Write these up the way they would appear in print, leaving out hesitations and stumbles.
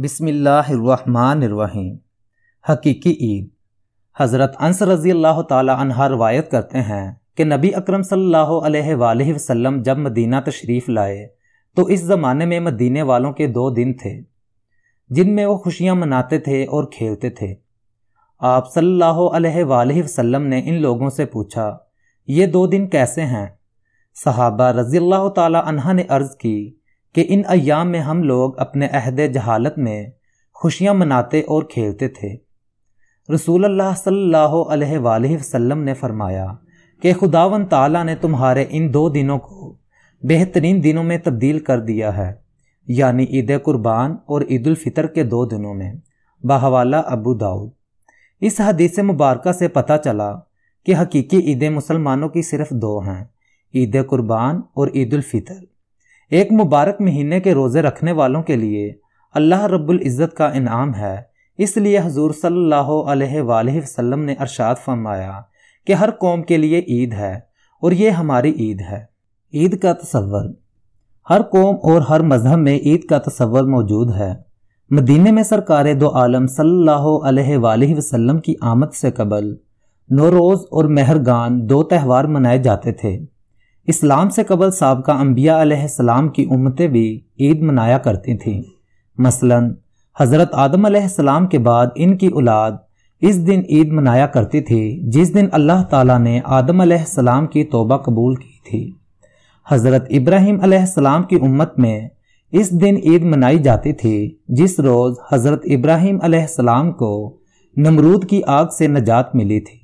بسم اللہ الرحمن الرحیم۔ حقیقی عید۔ حضرت انس رضی اللہ تعالی عنہ روایت کرتے ہیں کہ نبی اکرم صلی اللہ علیہ وآلہ وسلم جب مدینہ تشریف لائے تو اس زمانے میں مدینے والوں کے 2 دن تھے جن میں وہ خوشیاں مناتے تھے اور کھیلتے تھے۔ آپ صلی اللہ علیہ وآلہ وسلم نے ان لوگوں سے پوچھا، یہ 2 دن کیسے ہیں؟ صحابہ رضی اللہ تعالی عنہ نے عرض کی کہ ان ایام میں ہم لوگ اپنے عہد جہالت میں خوشیاں مناتے اور کھیلتے تھے۔ رسول اللہ صلی اللہ علیہ وآلہ وسلم نے فرمایا کہ خداوند تعالیٰ نے تمہارے ان 2 دنوں کو بہترین دنوں میں تبدیل کر دیا ہے، یعنی عید قربان اور عید الفطر کے 2 دنوں میں، بحوالہ ابو داؤد۔ اس حدیث مبارکہ سے پتہ چلا کہ حقیقی عیدیں مسلمانوں کی صرف 2 ہیں، عید قربان اور عید الفطر۔ ایک مبارک مہینے کے روزے رکھنے والوں کے لیے اللہ رب العزت کا انعام ہے، اس لیے حضور صلی اللہ علیہ وآلہ وسلم نے ارشاد فرمایا کہ ہر قوم کے لیے عید ہے اور یہ ہماری عید ہے۔ عید کا تصور۔ ہر قوم اور ہر مذہب میں عید کا تصور موجود ہے۔ مدینے میں سرکار دو عالم صلی اللہ علیہ وآلہ وسلم کی آمد سے قبل نوروز اور مہرگان 2 تہوار منائے جاتے تھے۔ اسلام سے قبل سابقہ انبیاء علیہ السلام کی امتیں بھی عید منایا کرتی تھیں۔ مثلا حضرت آدم علیہ السلام کے بعد ان کی اولاد اس دن عید منایا کرتی تھی جس دن اللہ تعالیٰ نے آدم علیہ السلام کی توبہ قبول کی تھی۔ حضرت ابراہیم علیہ السلام کی امت میں اس دن عید منائی جاتی تھی جس روز حضرت ابراہیم علیہ السلام کو نمرود کی آگ سے نجات ملی تھی۔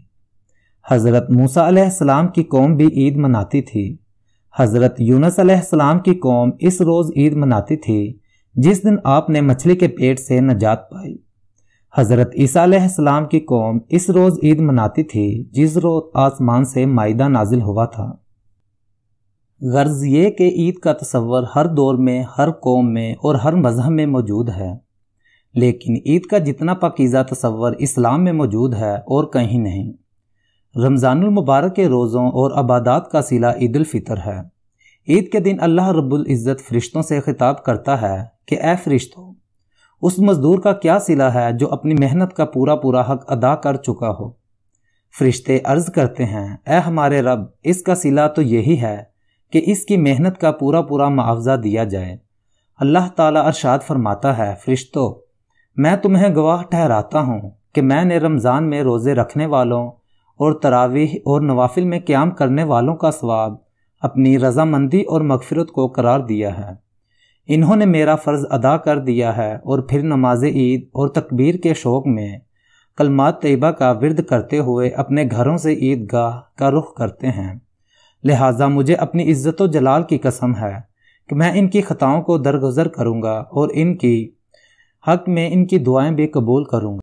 حضرت موسیٰ علیہ السلام کی قوم بھی عید مناتی تھی۔ حضرت یونس علیہ السلام کی قوم اس روز عید مناتی تھی جس دن آپ نے مچھلی کے پیٹ سے نجات پائی۔ حضرت عیسیٰ علیہ السلام کی قوم اس روز عید مناتی تھی جس روز آسمان سے مائدہ نازل ہوا تھا۔ غرض یہ کہ عید کا تصور ہر دور میں، ہر قوم میں اور ہر مذہب میں موجود ہے، لیکن عید کا جتنا پاکیزہ تصور اسلام میں موجود ہے اور کہیں نہیں۔ رمضان المبارک کے روزوں اور عبادات کا صلہ عید الفطر ہے۔ عید کے دن اللہ رب العزت فرشتوں سے خطاب کرتا ہے کہ اے فرشتوں، اس مزدور کا کیا صلہ ہے جو اپنی محنت کا پورا حق ادا کر چکا ہو؟ فرشتے عرض کرتے ہیں، اے ہمارے رب، اس کا صلہ تو یہی ہے کہ اس کی محنت کا پورا معاوضہ دیا جائے۔ اللہ تعالیٰ ارشاد فرماتا ہے، فرشتوں، میں تمہیں گواہ ٹھہراتا ہوں کہ میں نے رمضان میں روزے رکھنے والوں اور تراویح اور نوافل میں قیام کرنے والوں کا ثواب اپنی رضامندی اور مغفرت کو قرار دیا ہے۔ انہوں نے میرا فرض ادا کر دیا ہے اور پھر نماز عید اور تکبیر کے شوق میں کلمات طیبہ کا ورد کرتے ہوئے اپنے گھروں سے عیدگاہ کا رخ کرتے ہیں۔ لہٰذا مجھے اپنی عزت و جلال کی قسم ہے کہ میں ان کی خطاؤں کو درگزر کروں گا اور ان کی حق میں ان کی دعائیں بھی قبول کروں گا۔